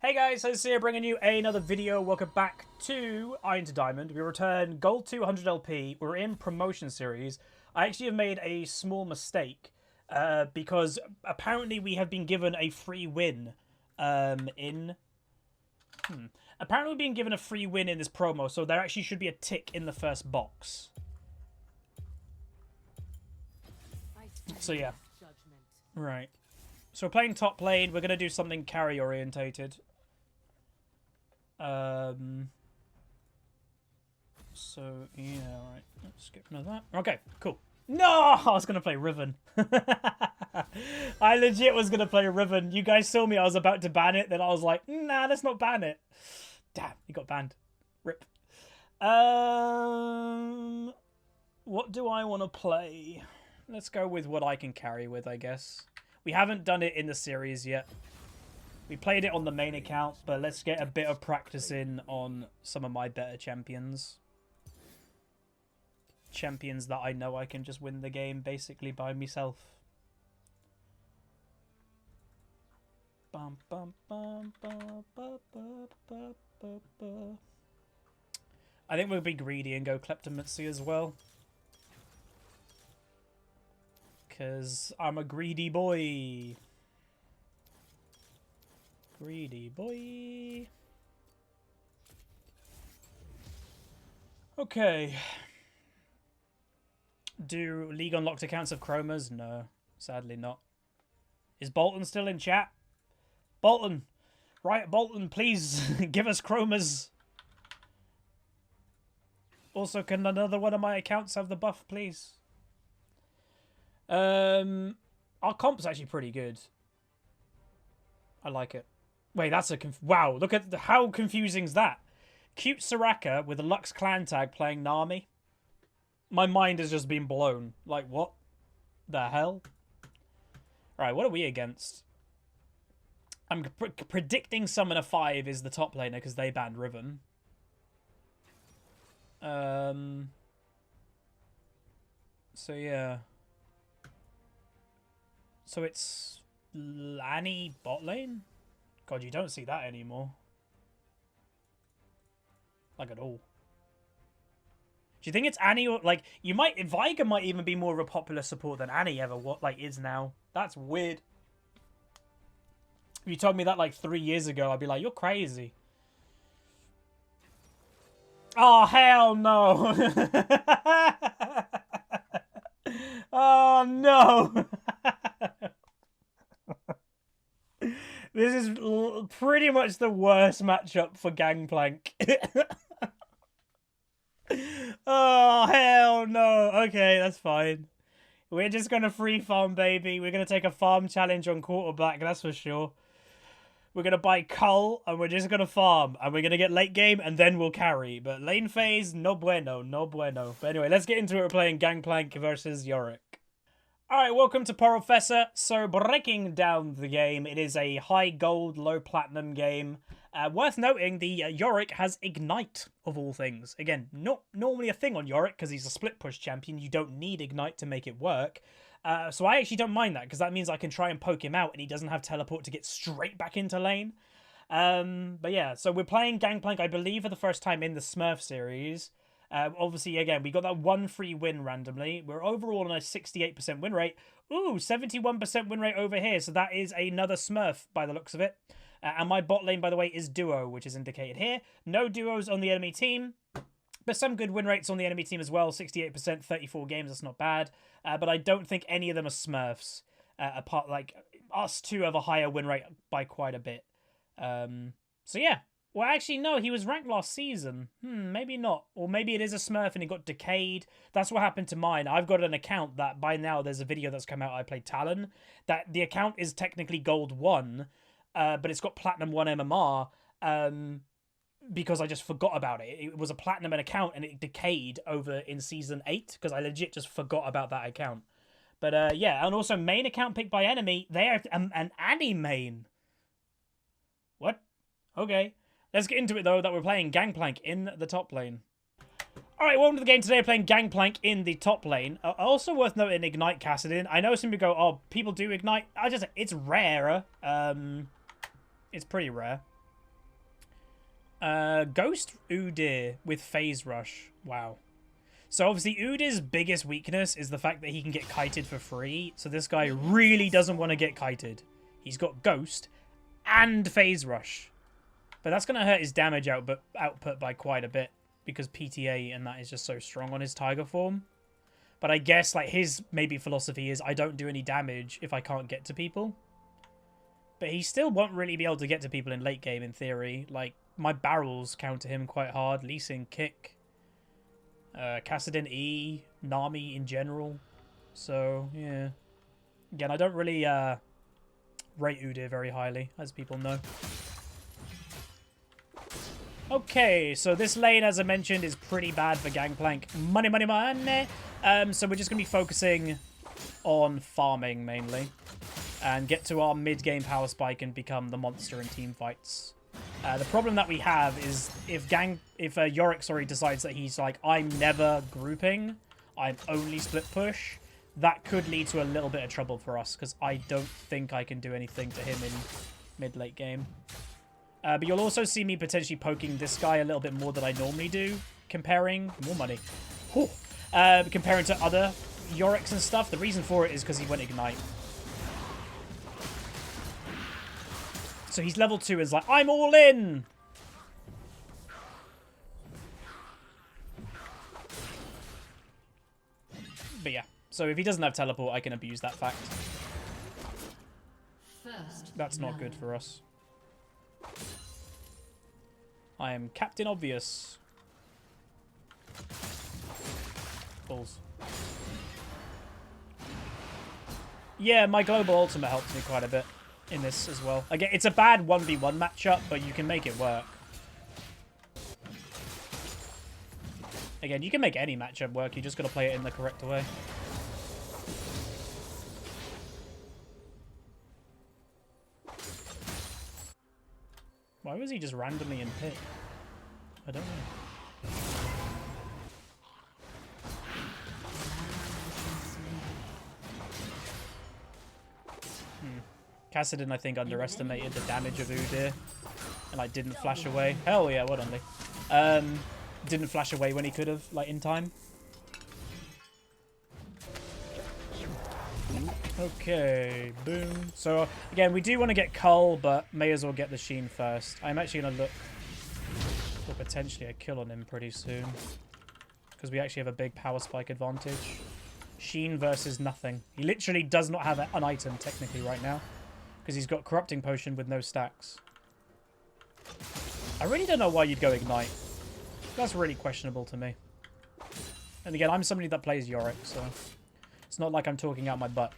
Hey guys, Huzzy here bringing you another video. Welcome back to Iron to Diamond. We return Gold 200 LP. We're in Promotion Series. I actually have made a small mistake because apparently we have been given a free win Apparently we've been given a free win in this promo, so there actually should be a tick in the first box. So yeah. Right. So we're playing top lane. We're going to do something carry orientated. So yeah, alright. Let's skip none of that. Okay, cool. No! I was going to play Riven. I legit was going to play Riven. You guys saw me. I was about to ban it. Then I was like, nah, let's not ban it. Damn, he got banned. Rip. What do I want to play? Let's go with what I can carry with, I guess. We haven't done it in the series yet. We played it on the main account, but let's get a bit of practice in on some of my better champions. Champions that I know I can just win the game basically by myself. Bum, bum, bum, bum, bum, bum, bum, bum, bum. I think we'll be greedy and go Kleptomancy as well. Because I'm a greedy boy. Greedy boy. Okay. Do League Unlocked accounts of Chromas? No, sadly not. Is Bolton still in chat? Bolton! Right, Bolton, please give us Chromas. Also, can another one of my accounts have the buff, please? Our comp's actually pretty good. I like it. Wait, that's a wow, look at how confusing is that? Cute Soraka with a Lux clan tag playing Nami. My mind has just been blown. Like, what the hell? Alright, what are we against? I'm predicting Summoner 5 is the top laner because they banned Riven. So, yeah. So it's Lanny bot lane? God, you don't see that anymore. Like, at all. Do you think it's Annie or, like, you might, Veigar might even be more of a popular support than Annie ever, is now. That's weird. If you told me that, like, 3 years ago, I'd be like, you're crazy. Oh, hell no. Oh, no. This is pretty much the worst matchup for Gangplank. Oh, hell no. Okay, that's fine. We're just going to free farm, baby. We're going to take a farm challenge on quarterback, that's for sure. We're going to buy Cull, and we're just going to farm. And we're going to get late game, and then we'll carry. But lane phase, no bueno, no bueno. But anyway, let's get into it. We're playing Gangplank versus Yorick. Alright, welcome to Professor. So, breaking down the game, it is a high gold, low platinum game. Worth noting, the Yorick has Ignite, of all things. Again, not normally a thing on Yorick, because he's a split push champion. You don't need Ignite to make it work. So I actually don't mind that, because that means I can try and poke him out, and he doesn't have teleport to get straight back into lane. But yeah, so we're playing Gangplank, I believe, for the first time in the Smurf series. Obviously, again, we got that one free win randomly. We're overall on a 68% win rate. Ooh, 71% win rate over here. So that is another Smurf by the looks of it. And my bot lane, by the way, is duo, which is indicated here. No duos on the enemy team. But some good win rates on the enemy team as well. 68%, 34 games. That's not bad. But I don't think any of them are Smurfs. Apart, like, us two have a higher win rate by quite a bit. So yeah. Well, actually, no, he was ranked last season. Maybe not. Or maybe it is a Smurf and it got decayed. That's what happened to mine. I've got an account that by now there's a video that's come out. I played Talon. That the account is technically Gold 1, but it's got Platinum 1 MMR because I just forgot about it. It was a Platinum account and it decayed over in Season 8 because I legit just forgot about that account. But yeah, and also main account picked by enemy. They are an Annie main. What? Okay. Let's get into it, though, that we're playing Gangplank in the top lane. Alright, welcome to the game today. We're playing Gangplank in the top lane. Also worth noting, Ignite Cassidin. I know some people go, oh, people do Ignite. It's rarer. It's pretty rare. Ghost Udyr with Phase Rush. Wow. So obviously Udyr's biggest weakness is the fact that he can get kited for free. So this guy really doesn't want to get kited. He's got Ghost and Phase Rush. But that's going to hurt his damage output by quite a bit. Because PTA and that is just so strong on his Tiger form. But I guess like his maybe philosophy is I don't do any damage if I can't get to people. But he still won't really be able to get to people in late game in theory. Like my barrels counter him quite hard. Lee Sin kick. Kassadin E. Nami in general. So yeah. Again, I don't really rate Udyr very highly, as people know. Okay, so this lane, as I mentioned, is pretty bad for Gangplank. Money, money, money. So we're just going to be focusing on farming, mainly. And get to our mid-game power spike and become the monster in team fights. The problem that we have is if Yorick, decides that he's like, I'm never grouping, I'm only split push, that could lead to a little bit of trouble for us, because I don't think I can do anything to him in mid-late game. But you'll also see me potentially poking this guy a little bit more than I normally do, comparing... More money. Comparing to other Yoricks and stuff. The reason for it is because he went Ignite. So he's level 2 and is like, I'm all in! But yeah. So if he doesn't have teleport, I can abuse that fact. That's not good for us. I am Captain Obvious. Balls. Yeah, my global ultimate helps me quite a bit in this as well. Again, it's a bad 1v1 matchup, but you can make it work. Again, you can make any matchup work. You just got to play it in the correct way. Why was he just randomly in pit? I don't know. Kassadin, I think, underestimated the damage of Udyr. And, like, didn't flash away. Hell yeah, well done, Lee. Didn't flash away when he could have, like, in time. Okay, boom. So, again, we do want to get Cull, but may as well get the Sheen first. I'm actually going to look for potentially a kill on him pretty soon. Because we actually have a big power spike advantage. Sheen versus nothing. He literally does not have an item, technically, right now. Because he's got Corrupting Potion with no stacks. I really don't know why you'd go Ignite. That's really questionable to me. And again, I'm somebody that plays Yorick, so... It's not like I'm talking out my butt.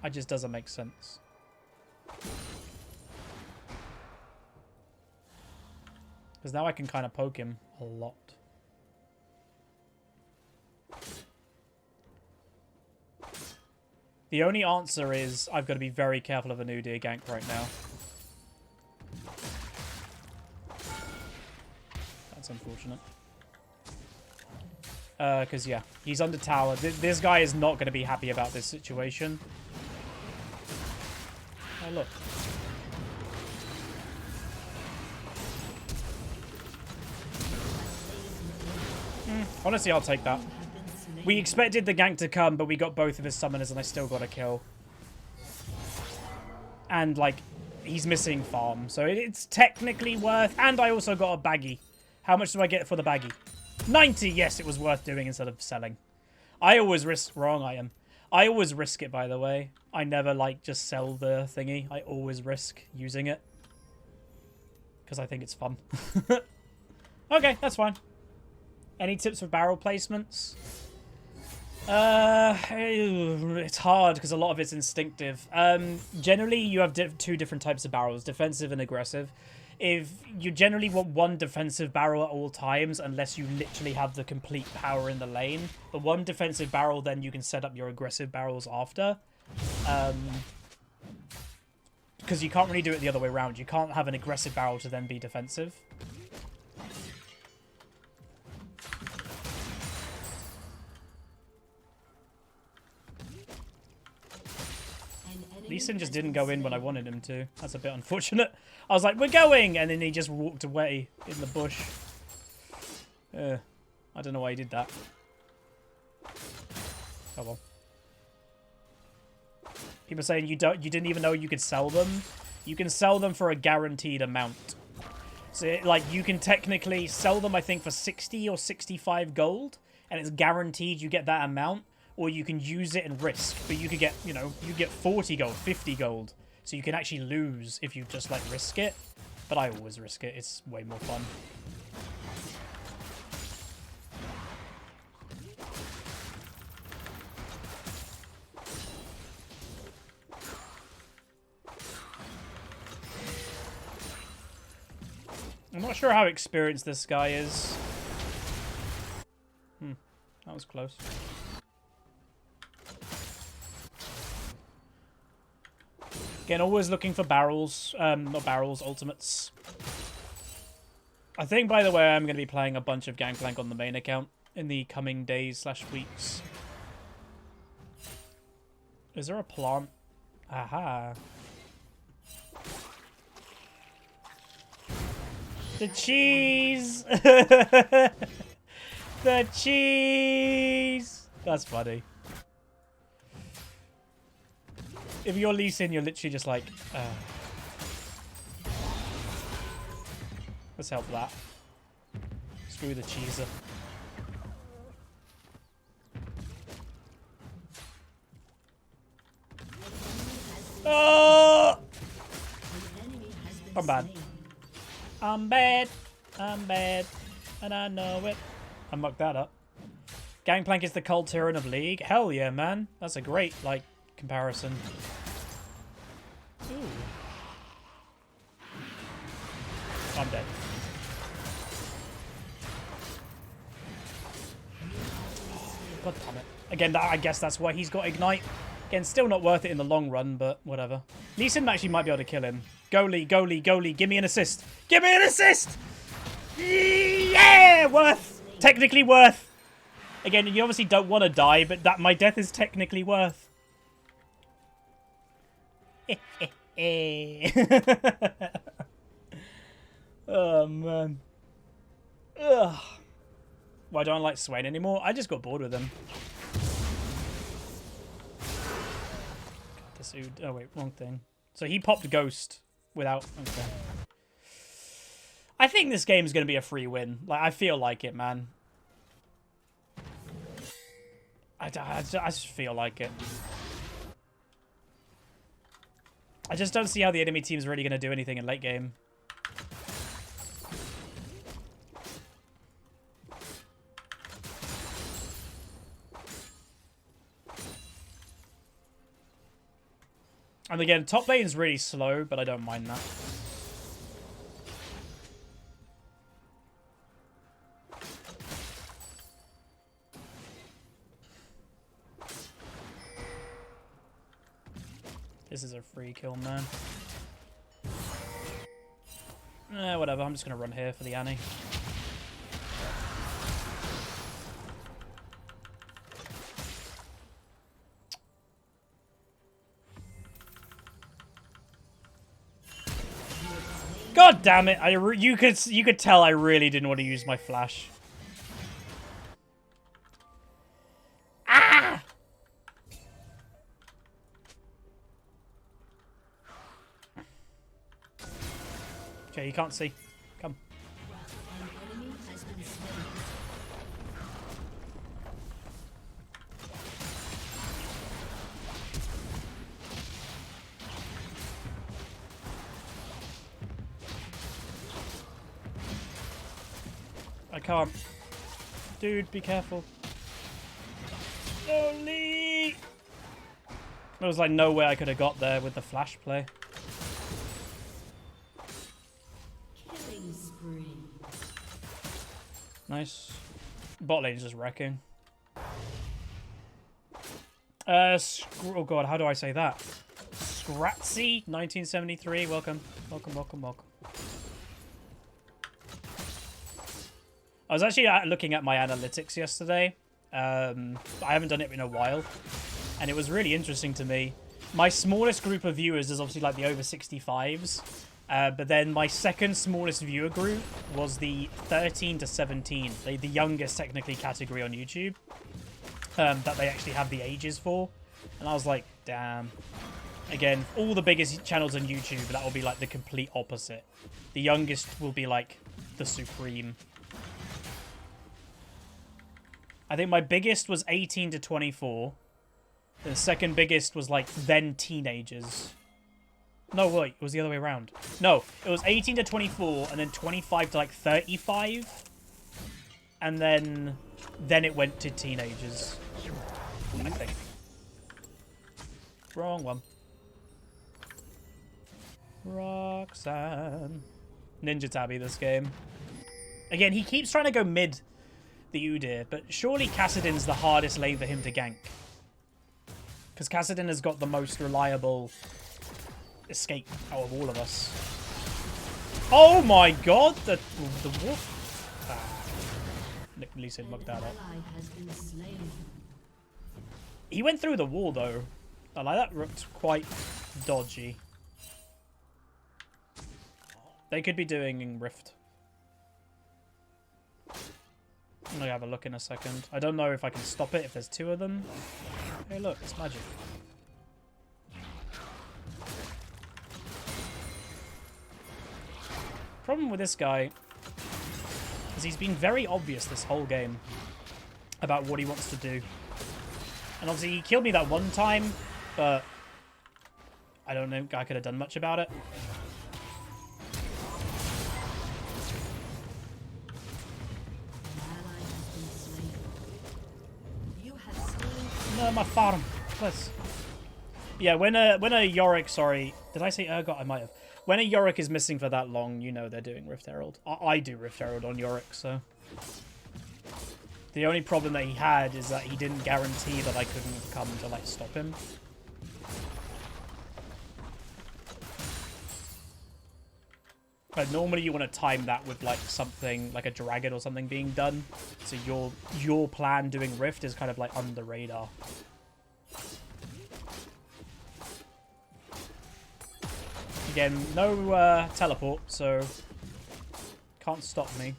It just doesn't make sense. Because now I can kind of poke him a lot. The only answer is I've got to be very careful of an Udyr gank right now. That's unfortunate. Because, yeah, he's under tower. This guy is not going to be happy about this situation. Oh, look. Honestly, I'll take that. We expected the gank to come, but we got both of his summoners, and I still got a kill. And, like, he's missing farm, so it's technically worth... And I also got a baggie. How much do I get for the baggie? 90! Yes, it was worth doing instead of selling. I always risk... Wrong, I am. I always risk it, by the way. I never, like, just sell the thingy. I always risk using it. Because I think it's fun. Okay, that's fine. Any tips for barrel placements? It's hard because a lot of it's instinctive. Generally, you have two different types of barrels, defensive and aggressive. If you generally want one defensive barrel at all times, unless you literally have the complete power in the lane. But one defensive barrel, then you can set up your aggressive barrels after. Because you can't really do it the other way around. You can't have an aggressive barrel to then be defensive. Lee Lee Sin just didn't go in when I wanted him to. That's a bit unfortunate. I was like, we're going! And then he just walked away in the bush. I don't know why he did that. Oh well. People saying you didn't even know you could sell them. You can sell them for a guaranteed amount. So like you can technically sell them, I think, for 60 or 65 gold, and it's guaranteed you get that amount, or you can use it and risk. But you could get, you know, you get 40 gold, 50 gold. So you can actually lose if you just like risk it. But I always risk it. It's way more fun. I'm not sure how experienced this guy is. That was close. Again, always looking for barrels. Not barrels, ultimates. I think, by the way, I'm going to be playing a bunch of Gangplank on the main account in the coming days / weeks. Is there a plant? Aha. The cheese! The cheese! That's funny. If you're Lee Sin, you're literally just like... Let's help that. Screw the cheeser. Oh! I'm bad. I'm bad, and I know it. I mucked that up. Gangplank is the cult tyrant of League. Hell yeah, man. That's a great, like, comparison. Ooh. I'm dead. God damn it. Again, I guess that's why he's got Ignite. Again, still not worth it in the long run, but whatever. Lee Sin actually might be able to kill him. Go Lee, go Lee, go Lee. Give me an assist. Give me an assist! Yeah! Worth. Technically worth. Again, you obviously don't want to die, but that my death is technically worth. Oh, man. Ugh. Why don't I like Swain anymore? I just got bored with him. This dude. Oh, wait, wrong thing. So he popped Ghost without... Okay. I think this game is going to be a free win. Like, I feel like it, man. I just feel like it. I just don't see how the enemy team's really going to do anything in late game. And again, top lane is really slow, but I don't mind that. This is a free kill, man. Whatever, I'm just going to run here for the Annie. God damn it! You could tell I really didn't want to use my flash. Ah! Okay, you can't see. Come. I can't. Dude, be careful. Holy! There was like no way I could have got there with the flash play. Killing spree. Nice. Bot lane is just wrecking. Oh god, how do I say that? Scratzy 1973. Welcome. Welcome, welcome, welcome. I was actually looking at my analytics yesterday. I haven't done it in a while. And it was really interesting to me. my smallest group of viewers is obviously like the over 65s. But then my second smallest viewer group was the 13 to 17, the youngest technically category on YouTube, that they actually have the ages for. And I was like, damn. Again, all the biggest channels on YouTube, that will be like the complete opposite. The youngest will be like the supreme. I think my biggest was 18 to 24. The second biggest was like then teenagers. No, wait, it was the other way around. No, it was 18 to 24, and then 25 to like 35. And then it went to teenagers, I think. Wrong one. Roxanne. Ninja Tabby this game. Again, he keeps trying to go mid the Udyr, but surely Kassadin's the hardest lane for him to gank. Because Kassadin has got the most reliable escape out of all of us. Oh my god! The wolf. Nick Lisa mugged that up. He went through the wall though. I like that. Looked quite dodgy. They could be doing Rift. I'm gonna have a look in a second. I don't know if I can stop it if there's two of them. Hey look, it's magic. Problem with this guy is he's been very obvious this whole game about what he wants to do. And obviously he killed me that one time, but I don't think I could have done much about it. No, my farm, please. Yeah, when a Yorick, sorry, did I say Urgot? I might have. When a Yorick is missing for that long, you know they're doing Rift Herald. I do Rift Herald on Yorick, so. The only problem that he had is that he didn't guarantee that I couldn't come to, like, stop him. But normally you want to time that with, like, something, like a dragon or something being done. So your plan doing Rift is kind of, like, under the radar. Again, no teleport, so can't stop me.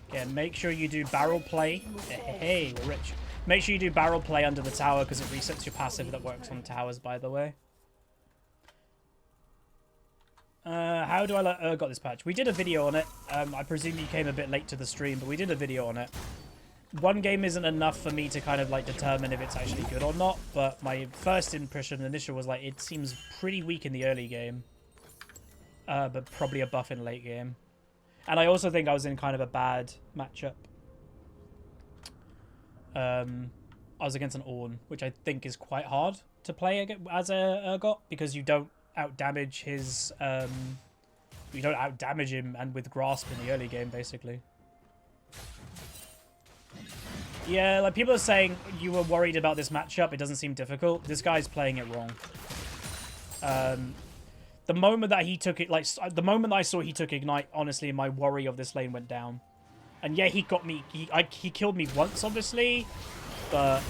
Again, make sure you do barrel play. Hey, we're rich. Make sure you do barrel play under the tower because it resets your passive that works on towers, by the way. How do I let Urgot this patch? We did a video on it. I presume you came a bit late to the stream, but we did a video on it. One game isn't enough for me to kind of like determine if it's actually good or not, but my first impression initial was like it seems pretty weak in the early game, but probably a buff in late game. And I also think I was in kind of a bad matchup. I was against an Ornn, which I think is quite hard to play as a Urgot because you don't out-damage his you don't out-damage him and with Grasp in the early game basically. Yeah, like people are saying you were worried about this matchup, it doesn't seem difficult. This guy's playing it wrong. The moment that he took it, like the moment that I saw he took Ignite, honestly my worry of this lane went down. And yeah, he got me, he killed me once obviously, but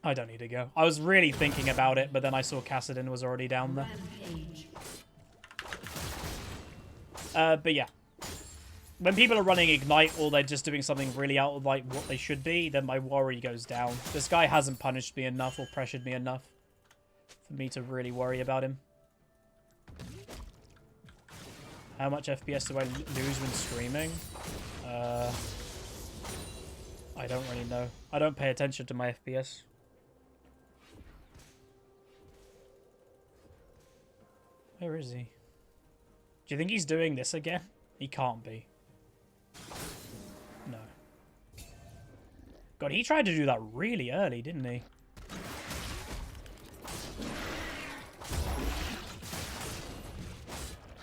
I don't need to go. I was really thinking about it, but then I saw Kassadin was already down there. But yeah. When people are running Ignite or they're just doing something really out of like what they should be, then my worry goes down. This guy hasn't punished me enough or pressured me enough for me to really worry about him. How much FPS do I lose when streaming? I don't really know. I don't pay attention to my FPS. Where is he? Do you think he's doing this again? He can't be. No. God, he tried to do that really early, didn't he?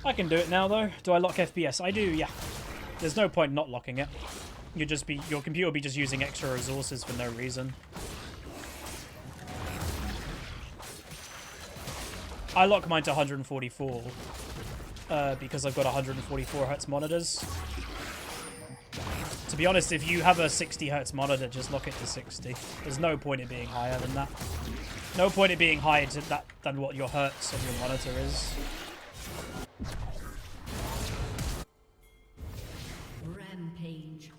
I can do it now, though. Do I lock FPS? I do, yeah. There's no point not locking it. Your computer will be just using extra resources for no reason. I lock mine to 144 because I've got 144 Hz monitors. To be honest, if you have a 60 Hz monitor, just lock it to 60. There's no point in being higher than that. No point in being higher than what your hertz of your monitor is. Rampage.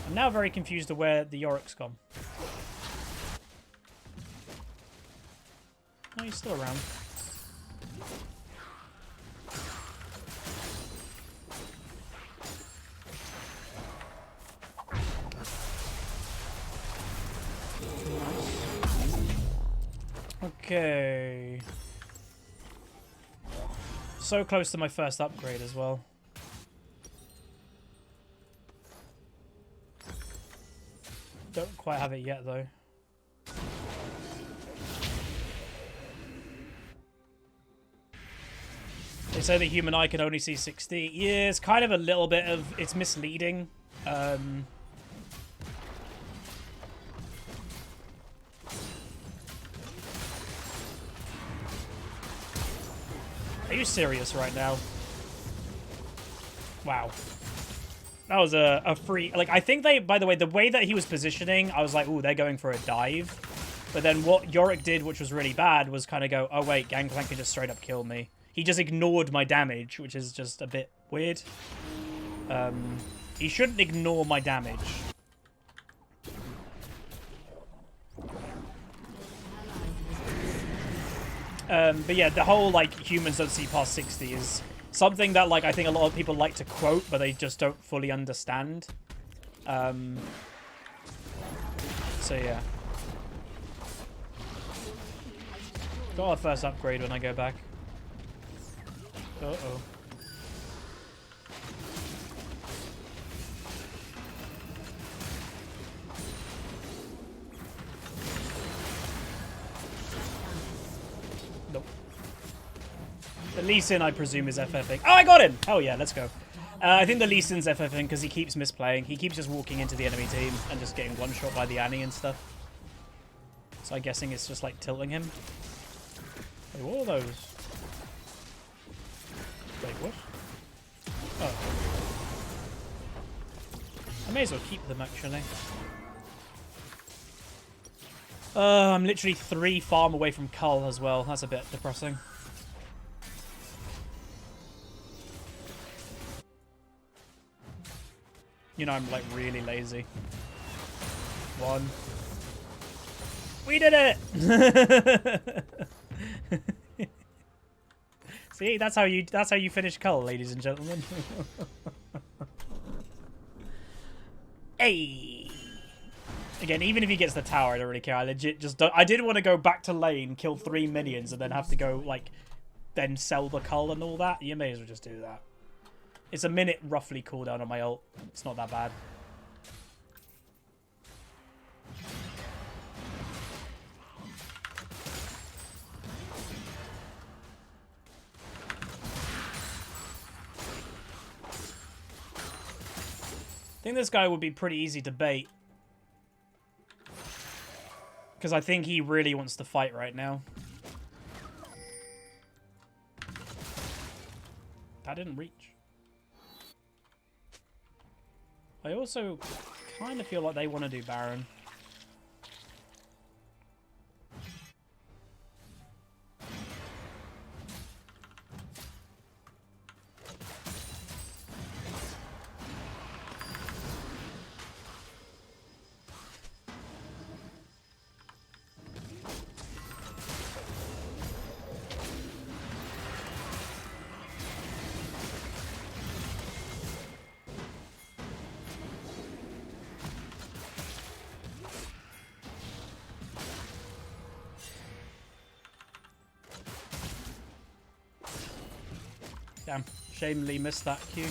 I'm now very confused to where the Yorick's gone. Oh, he's still around. Okay. So close to my first upgrade as well. Don't quite have it yet though. They say the human eye can only see 60. Yeah, it's kind of a little bit of... It's misleading. Are you serious right now? Wow. That was a free... Like, I think they... By the way, the way that he was positioning, I was like, ooh, they're going for a dive. But then what Yorick did, which was really bad, was kind of go, oh, wait, Gangplank can just straight up kill me. He just ignored my damage, which is just a bit weird. He shouldn't ignore my damage. But yeah, the whole, like, humans don't see past 60 is something that, like, I think a lot of people like to quote, but they just don't fully understand. So, yeah. Got our first upgrade when I go back. Uh-oh. Nope. The Lee Sin, I presume, is FFing. Oh, I got him! Hell yeah, let's go. I think the Lee Sin's FFing because he keeps misplaying. He keeps just walking into the enemy team and just getting one-shot by the Annie and stuff. So I'm guessing it's just, like, tilting him. Wait, what are those? Wait, what? Oh. I may as well keep them, actually. I'm literally 3 farm away from Cull as well. That's a bit depressing. You know, I'm, like, really lazy. 1. We did it! See, that's how you finish Cull, ladies and gentlemen. Hey. Again, even if he gets the tower, I don't really care. I legit just don't. I didn't want to go back to lane, kill 3 minions, and then have to go like, then sell the Cull and all that. You may as well just do that. It's a minute roughly cooldown on my ult. It's not that bad. I think this guy would be pretty easy to bait. Because I think he really wants to fight right now. That didn't reach. I also kind of feel like they want to do Baron. Damn, shamefully missed that Q.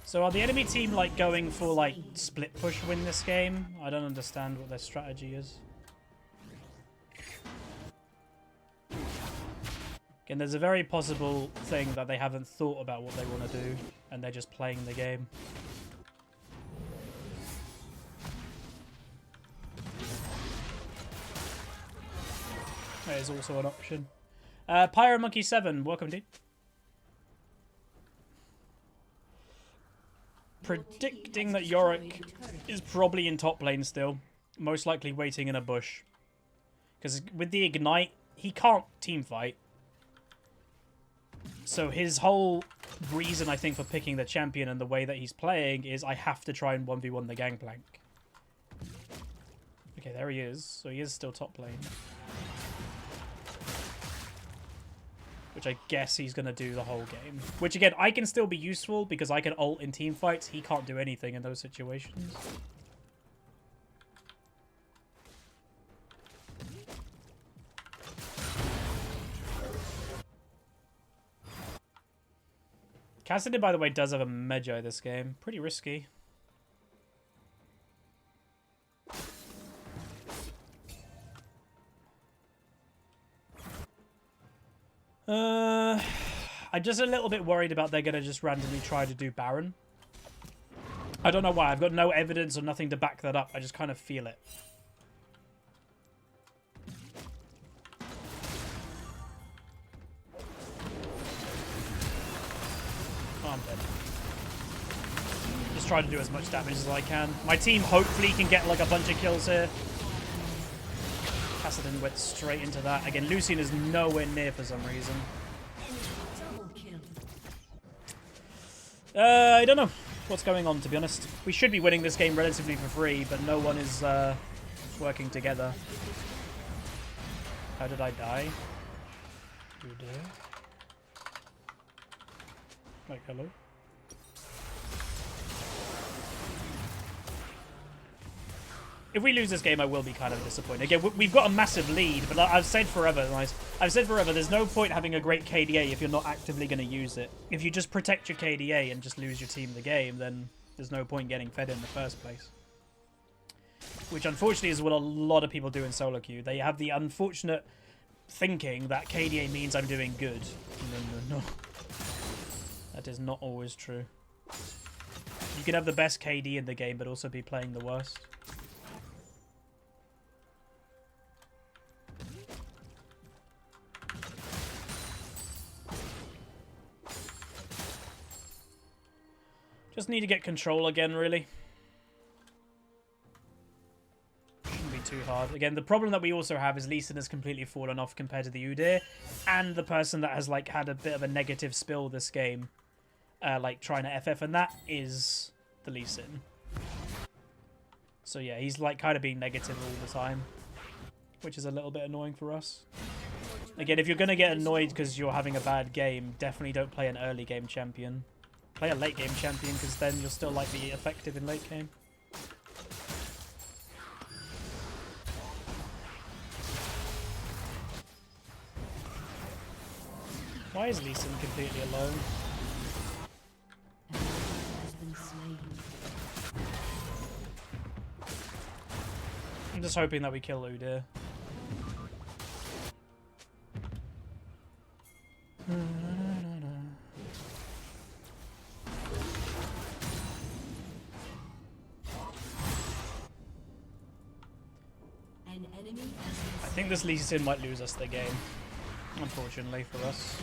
So are the enemy team like going for like split push win this game? I don't understand what their strategy is. Again, there's a very possible thing that they haven't thought about what they want to do and they're just playing the game. That is also an option. Pyro Monkey 7, welcome, dude. Predicting that Yorick is probably in top lane still. Most likely waiting in a bush. Because with the Ignite, he can't team fight. So his whole reason, I think, for picking the champion and the way that he's playing is I have to try and 1v1 the Gangplank. Okay, there he is. So he is still top lane. Which I guess he's going to do the whole game. Which, again, I can still be useful because I can ult in team fights. He can't do anything in those situations. Cassidy, by the way, does have a Magi this game. Pretty risky. I'm just a little bit worried about they're going to just randomly try to do Baron. I don't know why. I've got no evidence or nothing to back that up. I just kind of feel it. Oh, I'm dead. Just try to do as much damage as I can. My team hopefully can get like a bunch of kills here. Kassadin went straight into that. Again, Lucian is nowhere near for some reason. I don't know what's going on, to be honest. We should be winning this game relatively for free, but no one is working together. How did I die? You did? Like, hello? If we lose this game, I will be kind of disappointed. Again, we've got a massive lead, but I've said forever, there's no point having a great KDA if you're not actively going to use it. If you just protect your KDA and just lose your team the game, then there's no point getting fed in the first place. Which, unfortunately, is what a lot of people do in solo queue. They have the unfortunate thinking that KDA means I'm doing good. No. That is not always true. You can have the best KD in the game, but also be playing the worst. Just need to get control again, really. Shouldn't be too hard. Again, the problem that we also have is Lee Sin has completely fallen off compared to the Udyr. And the person that has like had a bit of a negative spill this game, like trying to FF, and that is the Lee Sin. So yeah, he's like kind of being negative all the time, which is a little bit annoying for us. Again, if you're going to get annoyed because you're having a bad game, definitely don't play an early game champion. Play a late game champion, because then you'll still like be effective in late game. Why is Lee Sin completely alone? I'm just hoping that we kill Udyr. I think this Lee Sin might lose us the game, unfortunately for us.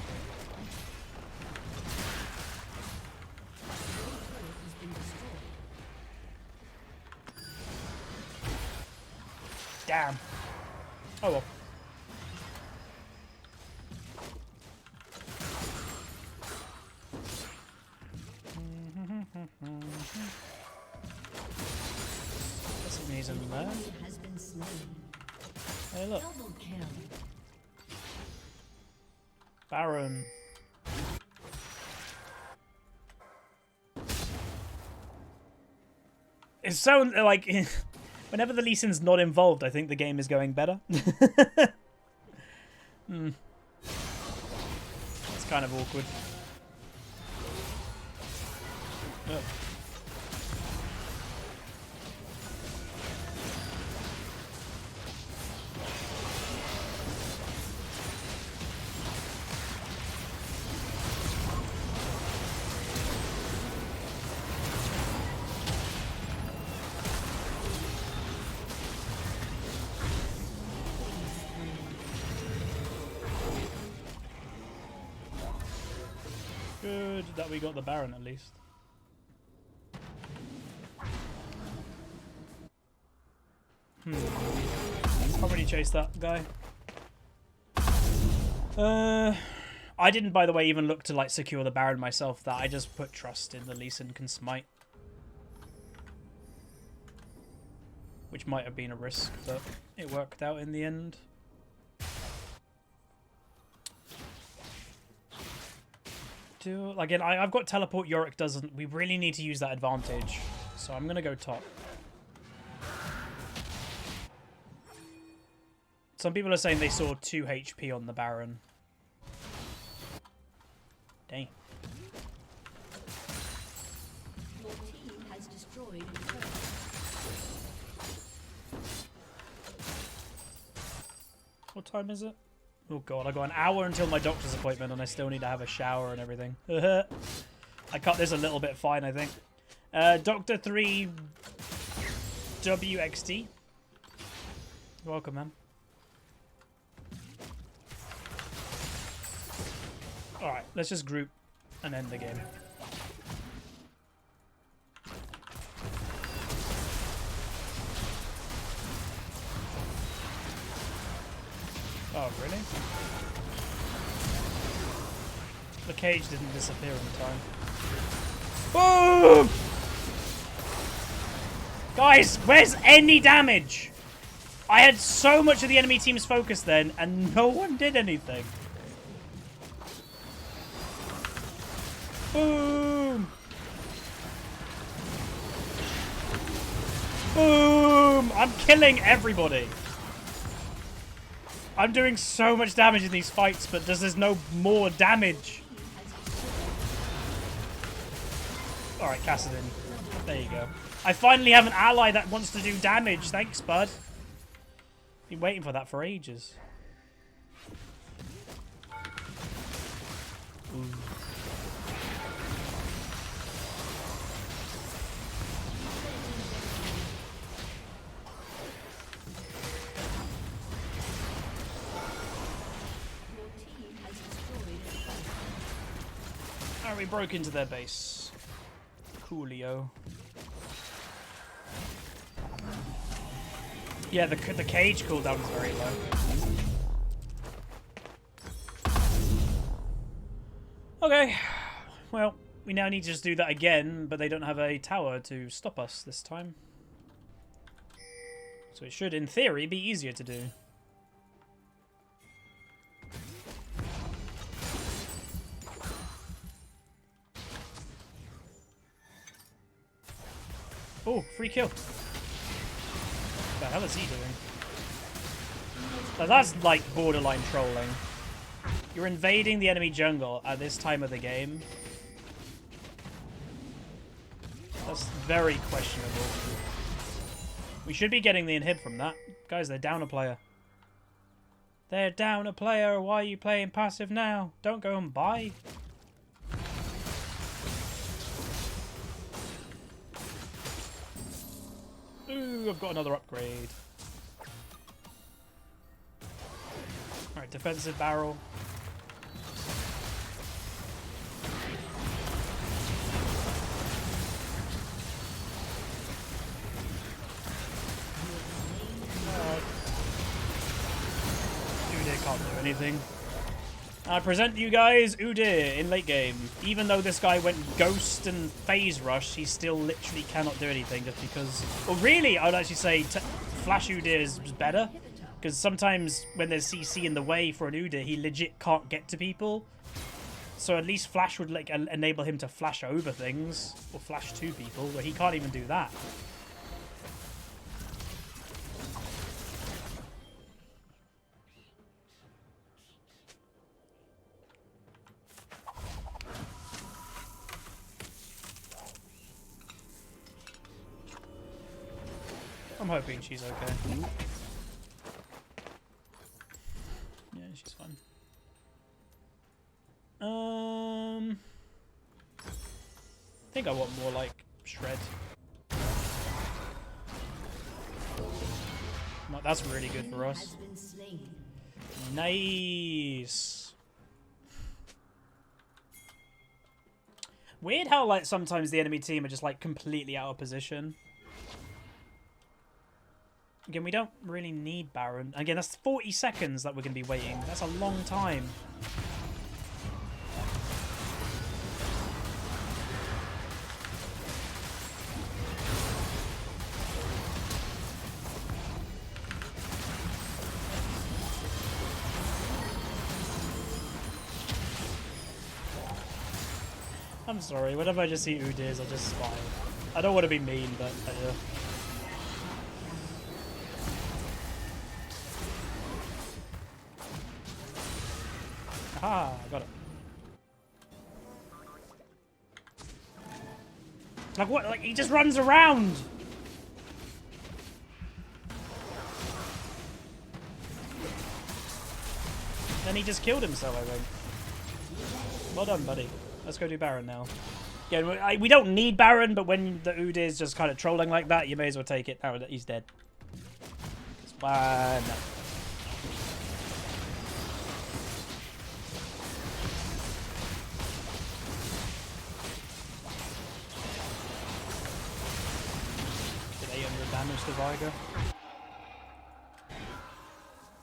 Damn. Oh well. That's amazing, man. Hey, look. Baron. It's so, like, whenever the Lee Sin's not involved, I think the game is going better. It's kind of awkward. Oh. good that we got the Baron at least. Probably chase that guy. I didn't, by the way, even look to like secure the Baron myself. That I just put trust in the Lee Sin can smite, which might have been a risk, but it worked out in the end. Again, I've got teleport. Yorick doesn't. We really need to use that advantage, so I'm gonna go top. Some people are saying they saw 2 HP on the Baron. Dang. Your team has destroyed a turret. What time is it? Oh god, I got an hour until my doctor's appointment and I still need to have a shower and everything. I cut this a little bit fine, I think. Doctor 3 WXT. Welcome, man. Alright, let's just group and end the game. Oh, really? The cage didn't disappear in time. Boom! Guys, where's any damage? I had so much of the enemy team's focus then, and no one did anything. Boom! Boom! I'm killing everybody. I'm doing so much damage in these fights, but there's no more damage. Alright, Kassadin. There you go. I finally have an ally that wants to do damage. Thanks, bud. Been waiting for that for ages. Ooh. We broke into their base. Coolio. Yeah, the cage cooldown is very low. Okay. Well, we now need to just do that again, but they don't have a tower to stop us this time. So it should, in theory, be easier to do. Oh, free kill. What the hell is he doing? Now that's like borderline trolling. You're invading the enemy jungle at this time of the game. That's very questionable. We should be getting the inhib from that. Guys, they're down a player. They're down a player. Why are you playing passive now? Don't go and buy. Ooh, I've got another upgrade. Alright, defensive barrel. Udyr can't do anything. I present you guys Udyr in late game. Even though this guy went ghost and phase rush, he still literally cannot do anything just because... Well, really, I would actually say Flash Udyr is better. Because sometimes when there's CC in the way for an Udyr, he legit can't get to people. So at least Flash would like enable him to flash over things. Or flash to people, where he can't even do that. I'm hoping she's okay. Yeah, she's fine. I think I want more like shred. That's really good for us. Nice. Weird how, like, sometimes the enemy team are just, like, completely out of position. Again, we don't really need Baron. Again, that's 40 seconds that we're going to be waiting. That's a long time. I'm sorry, whenever I just see Udyrs, I just smile. I don't want to be mean, but... Aha, I got it. Like what? Like he just runs around. Then he just killed himself, I think. Well done, buddy. Let's go do Baron now. Yeah, we don't need Baron, but when the Udyr is just kind of trolling like that, you may as well take it now that he's dead. One. Did 800 damage to Viger.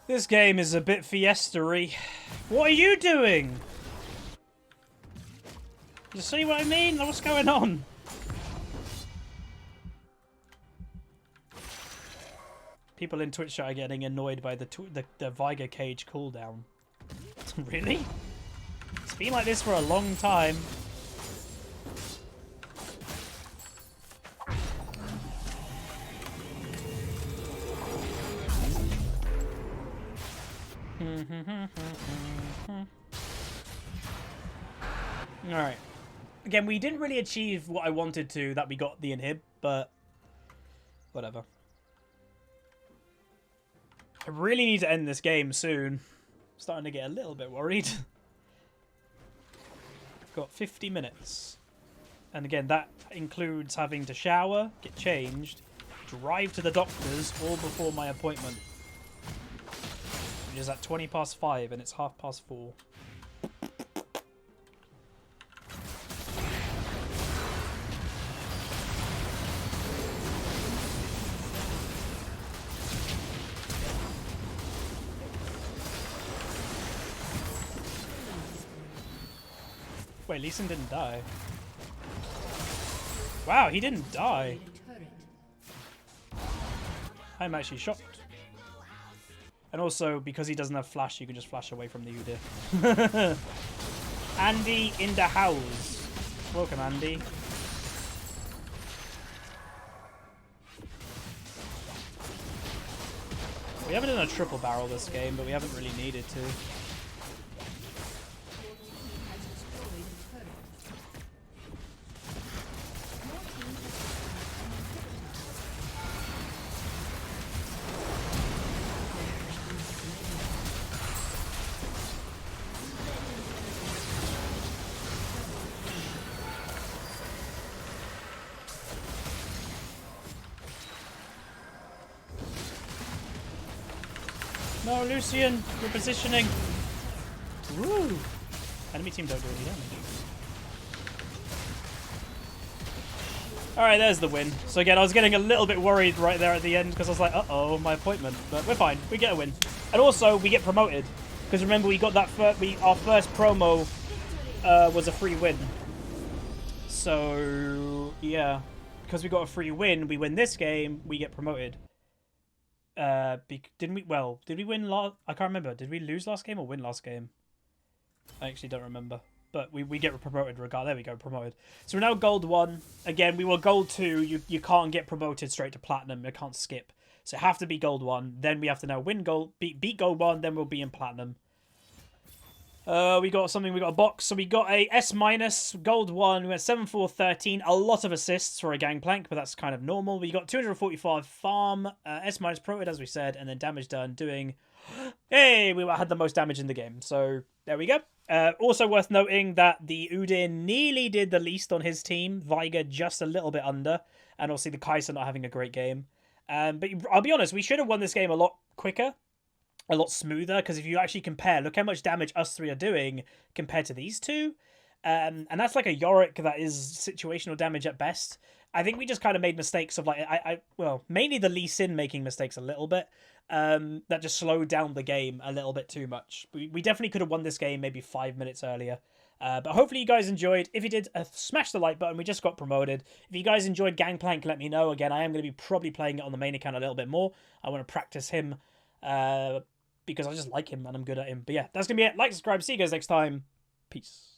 This game is a bit fiesta-y. What are you doing? You see what I mean? What's going on? People in Twitch chat are getting annoyed by the Viger cage cooldown. Really? It's been like this for a long time. Alright. Again, we didn't really achieve what I wanted to, that we got the inhib, but whatever. I really need to end this game soon. I'm starting to get a little bit worried. I've got 50 minutes. And again, that includes having to shower, get changed, drive to the doctor's all before my appointment. Which is at 5:20, and it's 4:30. Wait, Lee Sin didn't die. Wow, he didn't die. I'm actually shocked. And also, because he doesn't have flash, you can just flash away from the Udyr. Andy in the house. Welcome, Andy. We haven't done a triple barrel this game, but we haven't really needed to. No, Lucian, we're positioning. Woo! Enemy team don't do any damage. Alright, there's the win. So again, I was getting a little bit worried right there at the end because I was like, uh-oh, my appointment. But we're fine. We get a win. And also, we get promoted. Because remember, we got that our first promo was a free win. So, yeah. Because we got a free win, we win this game, we get promoted. Didn't we? Well, did we win last? I can't remember. Did we lose last game or win last game? I actually don't remember. But we get promoted regardless. There we go, promoted. So we're now gold 1. Again, we were gold 2. You can't get promoted straight to platinum. You can't skip. So it have to be gold 1. Then we have to now win gold, beat gold 1. Then we'll be in platinum. We got something. We got a box. So we got a S-, gold 1. We went 7, 4, 13. A lot of assists for a Gangplank, but that's kind of normal. We got 245 farm, S- proted, as we said, and then damage done doing... Hey, we had the most damage in the game. So there we go. Also worth noting that the Udyr nearly did the least on his team. Viger just a little bit under. And obviously the Kai'Sa not having a great game. But I'll be honest, we should have won this game a lot quicker. A lot smoother, because if you actually compare, look how much damage us three are doing compared to these two. And that's like a Yorick that is situational damage at best. I think we just kind of made mistakes of like well, mainly the Lee Sin making mistakes a little bit. That just slowed down the game a little bit too much. We definitely could have won this game maybe 5 minutes earlier. But hopefully you guys enjoyed. If you did, smash the like button. We just got promoted. If you guys enjoyed Gangplank, let me know. Again, I am going to be probably playing it on the main account a little bit more. I want to practice him because I just like him and I'm good at him. But yeah, that's going to be it. Like, subscribe. See you guys next time. Peace.